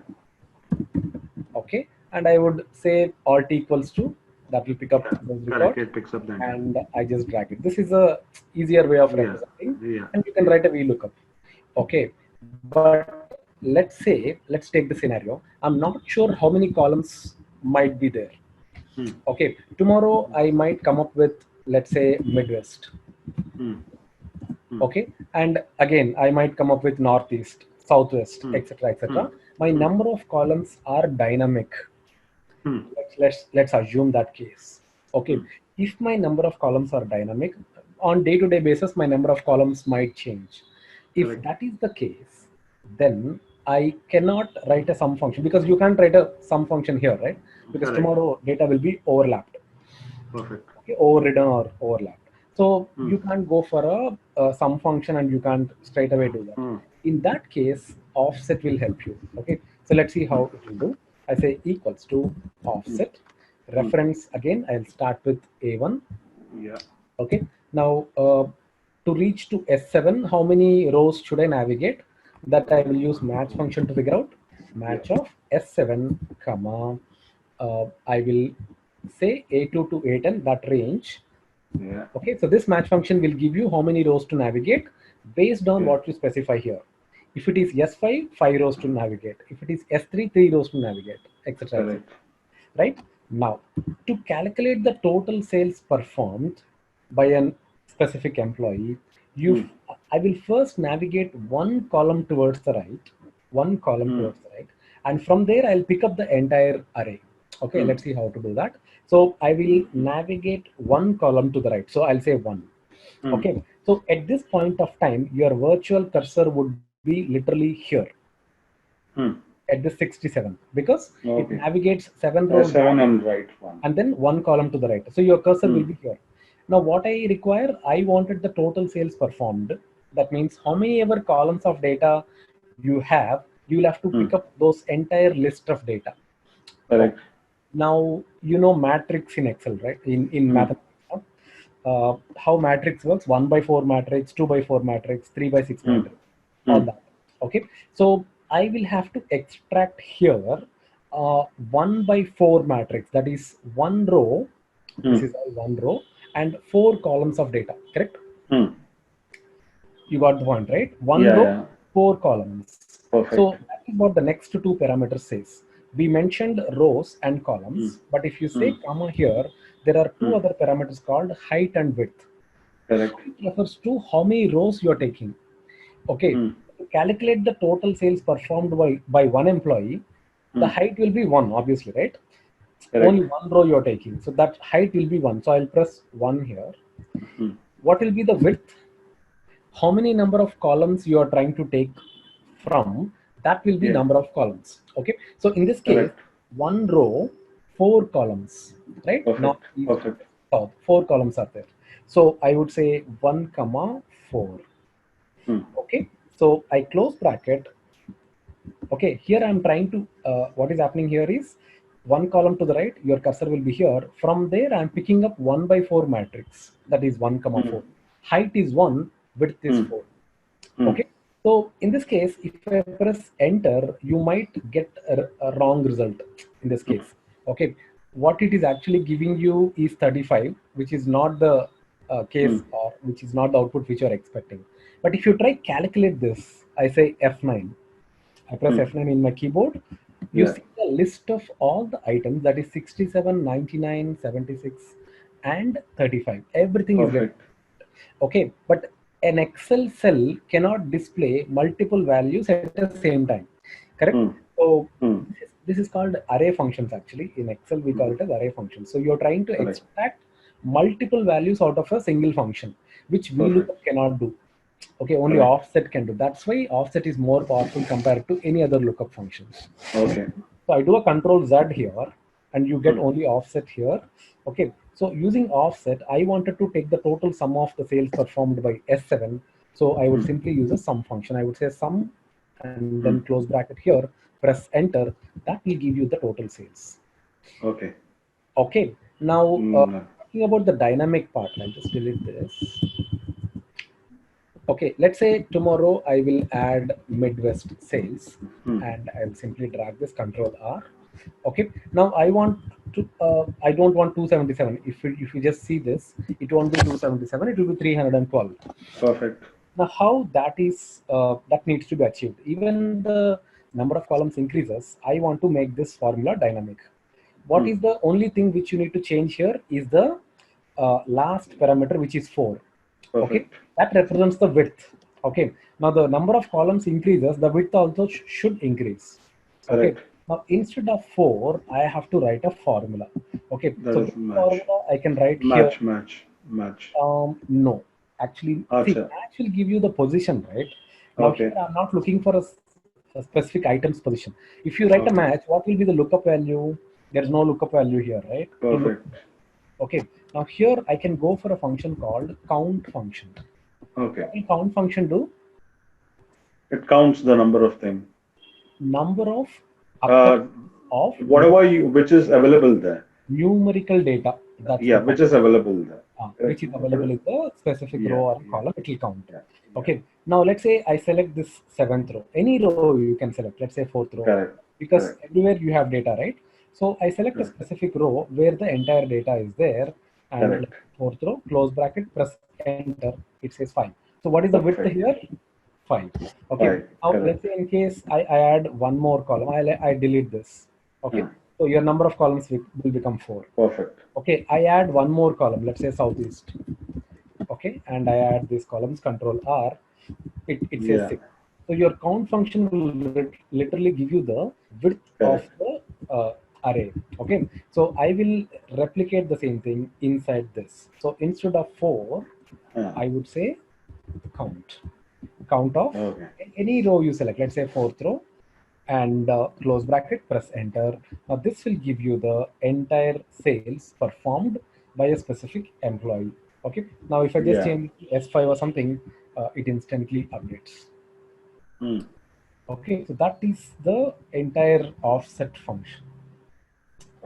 Okay, and I would say alt equals to, that will pick up those records. It picks up the entire. And I just drag it. This is a easier way of representing, and you can write a VLOOKUP. Okay, but let's take the scenario. I'm not sure how many columns might be there. Okay, tomorrow I might come up with, let's say, Midwest. Okay, and again I might come up with Northeast, Southwest, etc., etc. My number of columns are dynamic. Let's assume that case. Okay, if my number of columns are dynamic, on day-to-day basis, my number of columns might change. If that is the case, then I cannot write a sum function, because you can't write a sum function here, right? Because tomorrow data will be overlapped. Perfect. Okay, overridden or overlapped. So you can't go for a sum function, and you can't straight away do that. In that case, offset will help you. Okay, so let's see how it will do. I say equals to offset. Reference again, I'll start with A1. Yeah. Okay, now to reach to S7, how many rows should I navigate? That I will use match function to figure out. Match of S7, comma, I will say A2 to A10, that range. Yeah. Okay, so this match function will give you how many rows to navigate based on what you specify here. If it is S5, 5 rows to navigate. If it is S3, 3 rows to navigate, etc. Right? Now, to calculate the total sales performed by a specific employee, I will first navigate 1 column towards the right, and from there I'll pick up the entire array. Okay, let's see how to do that. So I will navigate 1 column to the right. So I'll say 1. Okay, so at this point of time, your virtual cursor would be literally here at the 67, because it navigates 7 rows down, and right 1, and then 1 column to the right. So your cursor will be here. Now what I require, I wanted the total sales performed. That means how many ever columns of data you have, you will have to pick up those entire list of data. Correct. Now you know matrix in Excel, right? In mathematics. How matrix works: 1/4 matrix, 2/4 matrix, 3/6 matrix, all that. Okay, so I will have to extract here 1/4 matrix, that is 1 row. This is all 1 row and 4 columns of data. Correct? You got the point, right? 1 row, 4 columns. Perfect. So that is what the next 2 parameters says. We mentioned rows and columns, but if you say comma here, there are 2 other parameters called height and width. Correct. It refers to how many rows you are taking. Okay, to calculate the total sales performed by one employee, the height will be 1, obviously, right? Correct. Only 1 row you are taking, so that height will be 1. So I'll press 1 here. What will be the width? how many number of columns you are trying to take from, that will be number of columns. Okay, so in this case, one row, 4 columns, right? Perfect. Now, Perfect. 4 columns are there. So I would say 1 comma 4. Okay, so I close bracket. Okay, here I'm trying to, what is happening here is 1 column to the right, your cursor will be here. From there, I'm picking up 1 by 4 matrix, that is 1 comma 4. Height is 1, width is 4. Okay, so in this case, if I press enter, you might get a wrong result in this case. Okay, what it is actually giving you is 35, which is not the case, or which is not the output which you are expecting. But if you try calculate this, I say F9. I press F9 in my keyboard. You see the list of all the items, that is 67, 99, 76, and 35. Everything is there. Okay, but an Excel cell cannot display multiple values at the same time. Correct? So this is called array functions actually. In Excel, we call it as array functions. So you're trying to extract multiple values out of a single function, which VLOOKUP cannot do. Okay, only offset can do. That's why offset is more powerful compared to any other lookup functions. Okay. So I do a control Z here, and you get only offset here. Okay, so using offset, I wanted to take the total sum of the sales performed by S7. So I would simply use a sum function. I would say sum and then close bracket here, press enter. That will give you the total sales. Okay. Okay, now talking about the dynamic part, I'll just delete this. Okay, let's say tomorrow I will add Midwest sales and I'll simply drag this control R. Okay, now I want to, I don't want 277. If you just see this, it won't be 277, it will be 312. Perfect. Now how that is, that needs to be achieved. Even the number of columns increases, I want to make this formula dynamic. What is the only thing which you need to change here is the last parameter, which is 4. Okay, that represents the width. Okay, now the number of columns increases, the width also should increase. Okay, now instead of 4, I have to write a formula. Okay, so this formula I can write here. Match. No, actually, see, match will give you the position, right? Now here I'm not looking for a specific item's position. If you write a match, what will be the lookup value? There is no lookup value here, right? Perfect. Okay, now here I can go for a function called count function. Okay. What will count function do? It counts the number of things. Number of whatever which is available there. Numerical data. That's which is available there. Which is available in the specific row or column, it will count. Okay. Now let's say I select this 7th row. Any row you can select. Let's say 4th row. Because everywhere you have data, right? So I select a specific row where the entire data is there, and 4th row, close bracket, press enter. It says 5. So what is the width here? 5. Okay. Now let's say in case I add one more column, I delete this. Okay. So your number of columns will become 4. Perfect. Okay. I add one more column. Let's say Southeast. Okay. And I add these columns. Control R. It says 6. So your count function will literally give you the width of the array. Okay, so I will replicate the same thing inside this. So instead of 4, I would say count of any row you select. Let's say 4th row, and close bracket, press enter. Now this will give you the entire sales performed by a specific employee. Okay, now if I just change S5 or something, it instantly updates. Okay, so that is the entire offset function.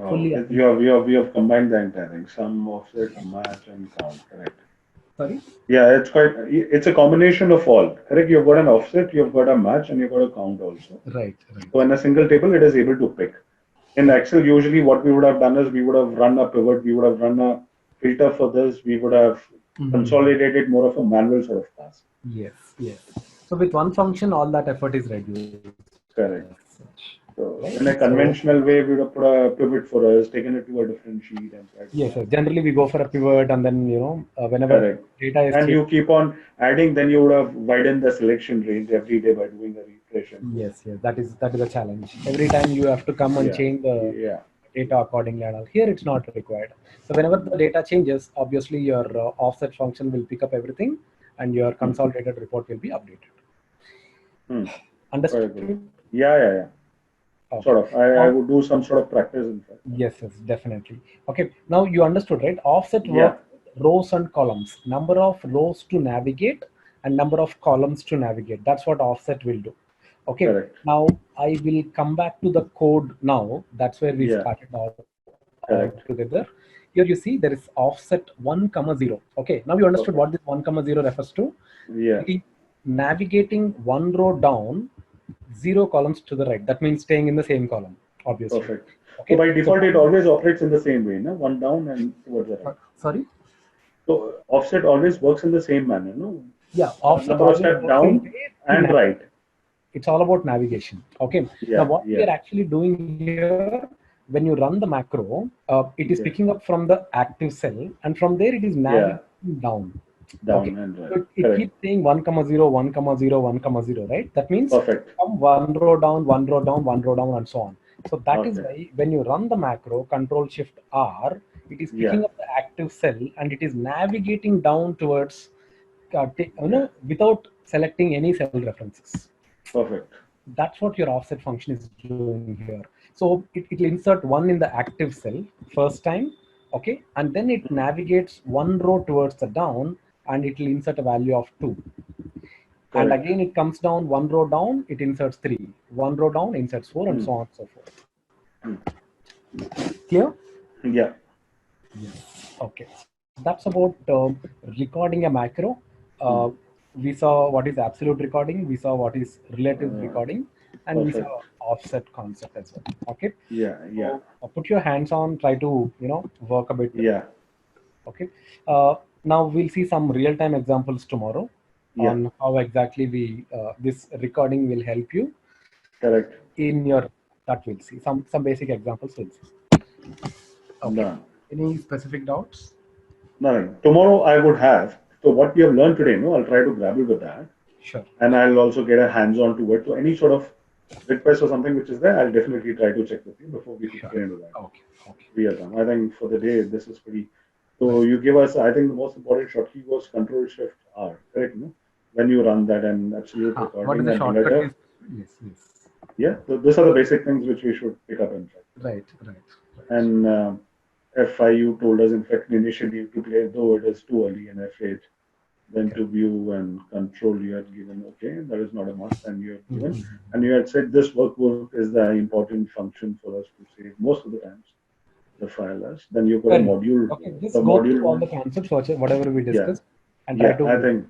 We have combined the entire thing: sum, offset, match, and count. Correct. Sorry. Yeah, it's a combination of all. Correct. You've got an offset, you've got a match, and you've got a count also. Right. So in a single table, it is able to pick. In Excel, usually what we would have done is we would have run a pivot, we would have run a filter for this, we would have consolidated more of a manual sort of task. Yes. So with one function, all that effort is reduced. Correct. So in a conventional way, we would have put a pivot for us, taken it to a different sheet, and yes, sir. Generally we go for a pivot, and then whenever data is and you keep on adding, then you would have widened the selection range every day by doing a refresh. Yes, that is a challenge. Every time you have to come and change the data accordingly, and all. Here it's not required. So whenever the data changes, obviously your offset function will pick up everything and your consolidated report will be updated. Understood? Yeah. Okay. Sort of. I would do some sort of practice in fact. Yes, definitely. Okay. Now you understood, right? Offset works with rows and columns. Number of rows to navigate and number of columns to navigate. That's what offset will do. Okay. Correct. Now I will come back to the code now. That's where we started all together. Here you see there is offset 1, 0. Okay. Now you understood what this 1, 0 refers to. Yeah. It is navigating one row down, 0 columns to the right. That means staying in the same column, obviously. Perfect. Okay. So by default, it always operates in the same way, no? One down and towards the right. Sorry? So offset always works in the same manner, no? Yeah, offset number of steps down and right. It's all about navigation. Okay. Now what we are actually doing here, when you run the macro, it is picking up from the active cell, and from there it is navigating down. And right. So it keeps saying 1, 0, 1, 0, 1, 0, right? That means from one row down, one row down, one row down, and so on. So that is why when you run the macro, Control-Shift-R, it is picking up the active cell and it is navigating down towards, without selecting any cell references. Perfect. That's what your offset function is doing here. So it will insert 1 in the active cell first time, okay, and then it navigates one row towards the down, and it will insert a value of 2. And again, it comes down one row down, it inserts 3. One row down, inserts 4, and so on and so forth. Clear? Yeah. Yes. Okay. That's about recording a macro. We saw what is absolute recording. We saw what is relative recording, and we saw offset concept as well. Okay. Yeah. So, put your hands on. Try to work a bit. Yeah. Okay. Now we'll see some real-time examples tomorrow on how exactly we this recording will help you. Correct. In your that we'll see some basic examples. We'll see. Okay. No. Any specific doubts? Nothing. Tomorrow I would have. So what we have learned today, I'll try to grapple with that. Sure. And I'll also get a hands-on to it. So any sort of request or something which is there, I'll definitely try to check with you before we get into that. Okay. We are done. I think for the day, this is pretty. So you give us, I think the most important shortcut was Control-Shift-R, correct? No? When you run that and absolute recording. What is the shortcut? Yes. Yeah. So these are the basic things which we should pick up in fact. Right. And FIU told us, in fact, initially to play, though it is too early in F8, then to view and control you had given, okay, that is not a must, and you had given. And you had said this workbook is the important function for us to save most of the times the file as. Then you've got a module. Okay, just go through all the concepts, whatever we discussed, and try to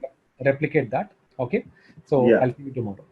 replicate that. Okay, so I'll see you tomorrow.